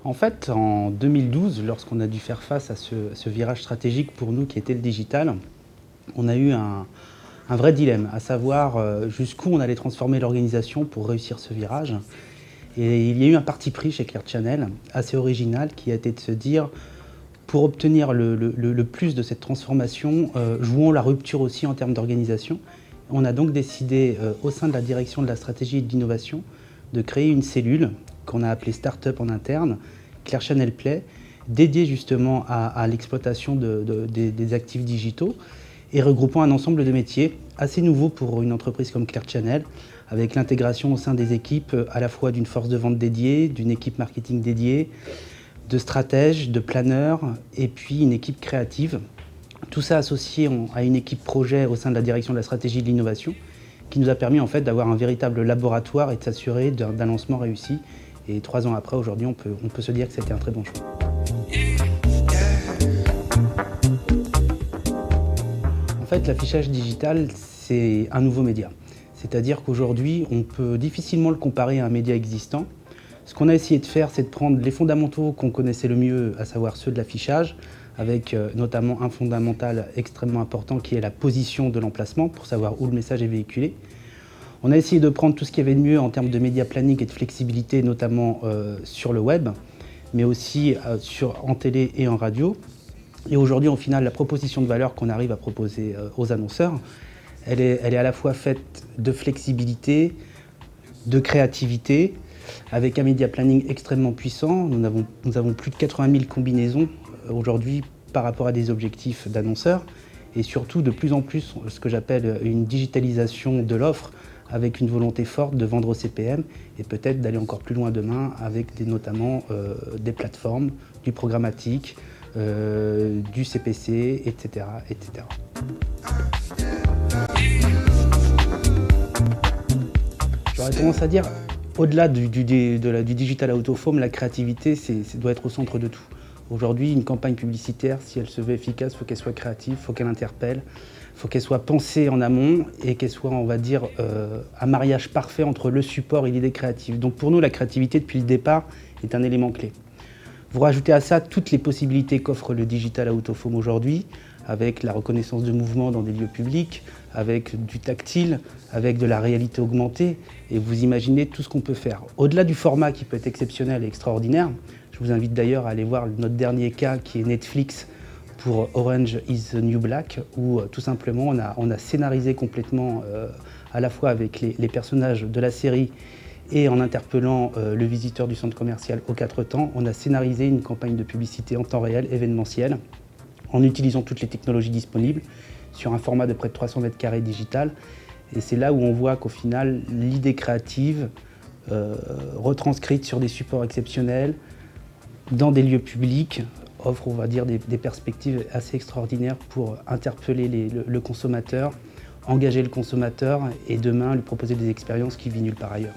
En fait, en 2012, lorsqu'on a dû faire face à ce virage stratégique pour nous qui était le digital, on a eu un vrai dilemme, à savoir jusqu'où on allait transformer l'organisation pour réussir ce virage. Et il y a eu un parti pris chez Clear Channel, assez original, qui a été de se dire, pour obtenir le plus de cette transformation, jouons la rupture aussi en termes d'organisation. On a donc décidé, au sein de la direction de la stratégie et de l'innovation, de créer une cellule qu'on a appelée Startup en interne, Clear Channel Play, dédiée justement à l'exploitation des actifs digitaux et regroupant un ensemble de métiers assez nouveaux pour une entreprise comme Clear Channel, avec l'intégration au sein des équipes à la fois d'une force de vente dédiée, d'une équipe marketing dédiée, de stratèges, de planeurs et puis une équipe créative. Tout ça associé à une équipe projet au sein de la direction de la stratégie et de l'innovation qui nous a permis en fait d'avoir un véritable laboratoire et de s'assurer d'un lancement réussi. Et 3 ans après, aujourd'hui, on peut se dire que c'était un très bon choix. En fait, l'affichage digital, c'est un nouveau média. C'est-à-dire qu'aujourd'hui, on peut difficilement le comparer à un média existant. Ce qu'on a essayé de faire, c'est de prendre les fondamentaux qu'on connaissait le mieux, à savoir ceux de l'affichage, avec notamment un fondamental extrêmement important qui est la position de l'emplacement, pour savoir où le message est véhiculé. On a essayé de prendre tout ce qu'il y avait de mieux en termes de média planning et de flexibilité, notamment sur le web, mais aussi en télé et en radio. Et aujourd'hui, au final, la proposition de valeur qu'on arrive à proposer aux annonceurs, elle est à la fois faite de flexibilité, de créativité, avec un média planning extrêmement puissant. Nous avons plus de 80 000 combinaisons aujourd'hui par rapport à des objectifs d'annonceurs, et surtout de plus en plus ce que j'appelle une digitalisation de l'offre, avec une volonté forte de vendre au CPM et peut-être d'aller encore plus loin demain avec notamment des plateformes, du programmatique, du CPC, etc., etc. J'aurais tendance à dire, au-delà du digital out of home, la créativité doit être au centre de tout. Aujourd'hui, une campagne publicitaire, si elle se veut efficace, il faut qu'elle soit créative, il faut qu'elle interpelle, il faut qu'elle soit pensée en amont et qu'elle soit, on va dire, un mariage parfait entre le support et l'idée créative. Donc pour nous, la créativité, depuis le départ, est un élément clé. Vous rajoutez à ça toutes les possibilités qu'offre le digital out of home aujourd'hui, avec la reconnaissance de mouvements dans des lieux publics, avec du tactile, avec de la réalité augmentée, et vous imaginez tout ce qu'on peut faire. Au-delà du format qui peut être exceptionnel et extraordinaire, je vous invite d'ailleurs à aller voir notre dernier cas qui est Netflix pour Orange is the New Black, où tout simplement on a scénarisé complètement, à la fois avec les personnages de la série et en interpellant le visiteur du centre commercial aux 4 temps, on a scénarisé une campagne de publicité en temps réel, événementielle, en utilisant toutes les technologies disponibles, sur un format de près de 300 mètres carrés digital. Et c'est là où on voit qu'au final, l'idée créative, retranscrite sur des supports exceptionnels, dans des lieux publics, offre, on va dire, des perspectives assez extraordinaires pour interpeller le consommateur, engager le consommateur et demain lui proposer des expériences qu'il vit nulle part ailleurs.